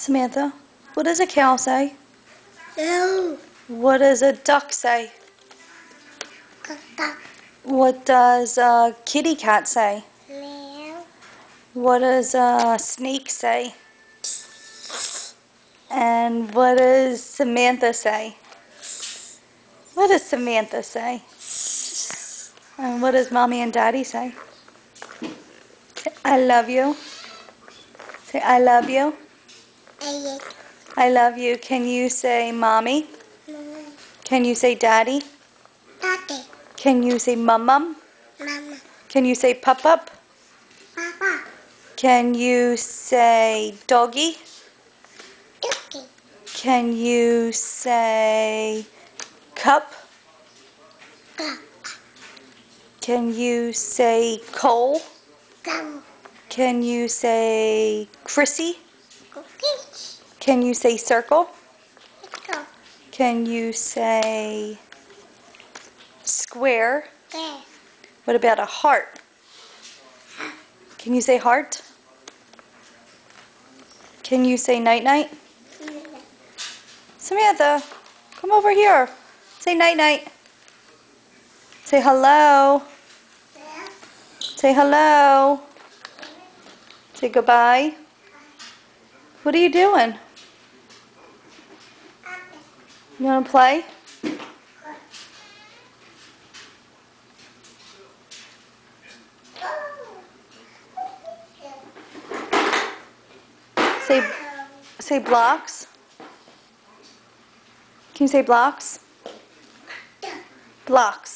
Samantha, what does a cow say? No. What does a duck say? What does a kitty cat say? Meow. What does a snake say? And what does Samantha say? What does Samantha say? And what does Mommy and Daddy say? Say, I love you. Say, I love you. I love you. Can you say Mommy? Can you say Daddy? Daddy. Can you say Mum? Mama. Can you say Pup? Papa. Can you say Doggy? Doggy. Can you say Cup? Cup. Can you say Cole? Gum. Can you say Chrissy? Cookies. Can you say Circle? Go. Can you say Square? There. What about a heart? Can you say heart? Can you say night-night? Samantha, come over here. Say night-night. Say hello. There. Say hello. Say goodbye. What are you doing? You want to play? Say blocks. Can you say blocks? Blocks.